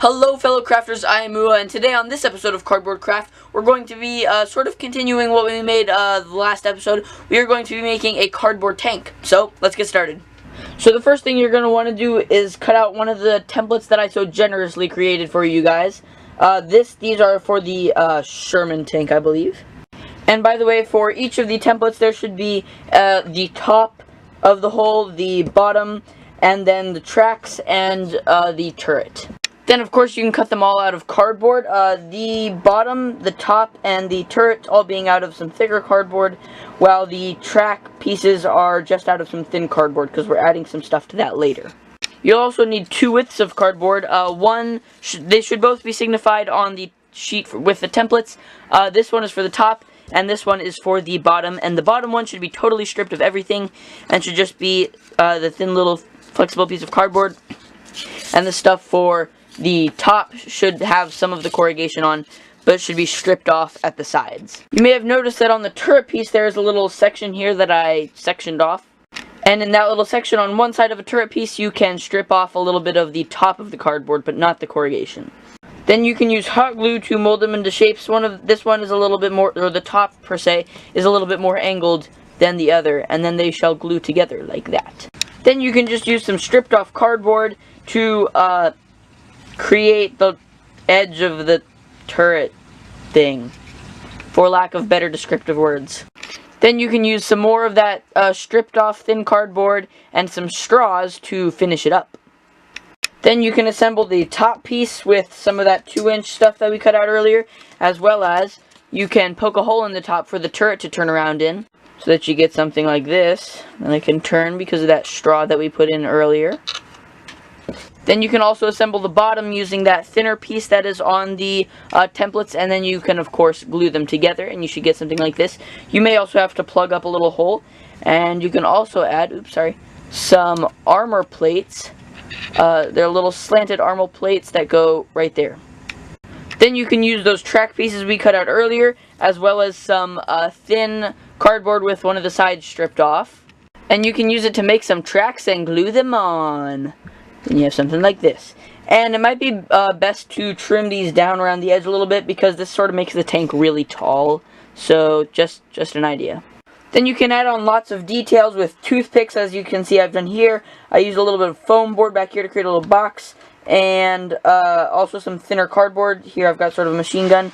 Hello fellow crafters, I am Mua, and today on this episode of Cardboard Craft, we're going to be sort of continuing what we made the last episode. We are going to be making a cardboard tank, so let's get started. So the first thing you're going to want to do is cut out one of the templates that I so generously created for you guys. These are for the Sherman tank, I believe. And by the way, for each of the templates there should be the top of the hole, the bottom, and then the tracks and the turret. Then, of course, you can cut them all out of cardboard. The bottom, the top, and the turret all being out of some thicker cardboard, while the track pieces are just out of some thin cardboard, because we're adding some stuff to that later. You'll also need two widths of cardboard. They should both be signified on the sheet with the templates. This one is for the top, and this one is for the bottom. And the bottom one should be totally stripped of everything, and should just be the thin little flexible piece of cardboard. And the stuff for the top should have some of the corrugation on, but it should be stripped off at the sides. You may have noticed that on the turret piece there is a little section here that I sectioned off. And in that little section on one side of a turret piece, you can strip off a little bit of the top of the cardboard, but not the corrugation. Then you can use hot glue to mold them into shapes. This one is a little bit more, or the top per se, is a little bit more angled than the other, and then they shall glue together like that. Then you can just use some stripped off cardboard to create the edge of the turret thing, for lack of better descriptive words. Then you can use some more of that stripped off thin cardboard and some straws to finish it up. Then you can assemble the top piece with some of that 2-inch stuff that we cut out earlier, as well as you can poke a hole in the top for the turret to turn around in, so that you get something like this, and it can turn because of that straw that we put in earlier. Then you can also assemble the bottom using that thinner piece that is on the templates, and then you can of course glue them together, and you should get something like this. You may also have to plug up a little hole, and you can also add, some armor plates. They're little slanted armor plates that go right there. Then you can use those track pieces we cut out earlier, as well as some thin cardboard with one of the sides stripped off. And you can use it to make some tracks and glue them on. Then you have something like this. And it might be best to trim these down around the edge a little bit, because this sort of makes the tank really tall. So just an idea. Then you can add on lots of details with toothpicks, as you can see I've done here. I used a little bit of foam board back here to create a little box, and also some thinner cardboard. Here I've got sort of a machine gun.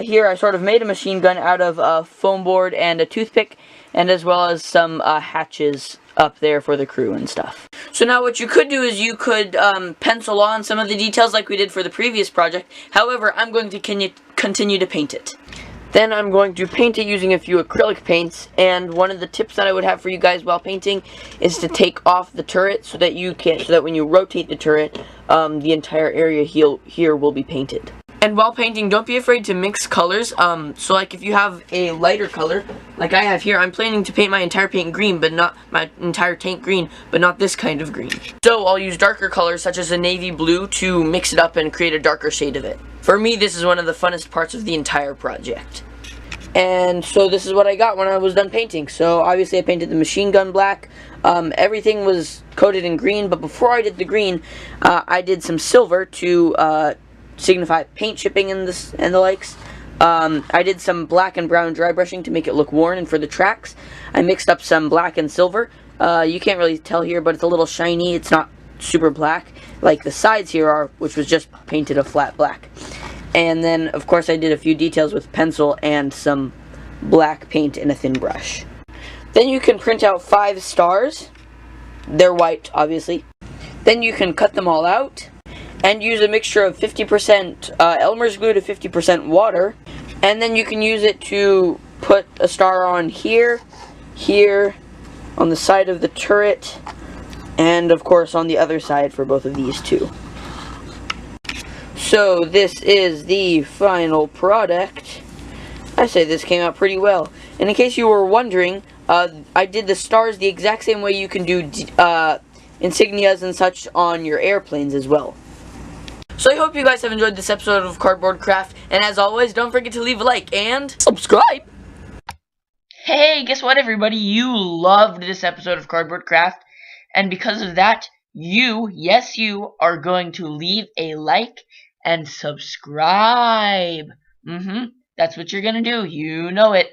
Here I sort of made a machine gun out of foam board and a toothpick, and as well as some hatches up there for the crew and stuff. So now what you could do is you could pencil on some of the details like we did for the previous project. However, I'm going to continue to paint it. Then I'm going to paint it using a few acrylic paints, and one of the tips that I would have for you guys while painting is to take off the turret so that when you rotate the turret, the entire area here will be painted. And while painting, don't be afraid to mix colors. So like if you have a lighter color, like I have here, I'm planning to paint my entire tank green, but not this kind of green. So I'll use darker colors such as a navy blue to mix it up and create a darker shade of it. For me, this is one of the funnest parts of the entire project. And so this is what I got when I was done painting. So obviously I painted the machine gun black. Everything was coated in green, but before I did the green, I did some silver to signify paint chipping and the likes. I did some black and brown dry brushing to make it look worn, and for the tracks, I mixed up some black and silver. You can't really tell here, but it's a little shiny. It's not super black like the sides here are, which was just painted a flat black. And then, of course, I did a few details with pencil and some black paint in a thin brush. Then you can print out 5 stars. They're white, obviously. Then you can cut them all out and use a mixture of 50% Elmer's glue to 50% water. And then you can use it to put a star on here, here, on the side of the turret, and of course on the other side for both of these two. So this is the final product. I say this came out pretty well. And in case you were wondering, I did the stars the exact same way you can do insignias and such on your airplanes as well. So I hope you guys have enjoyed this episode of Cardboard Craft, and as always, don't forget to leave a like and subscribe! Hey, guess what everybody? You loved this episode of Cardboard Craft, and because of that, you, yes you, are going to leave a like and subscribe. That's what you're gonna do. You know it.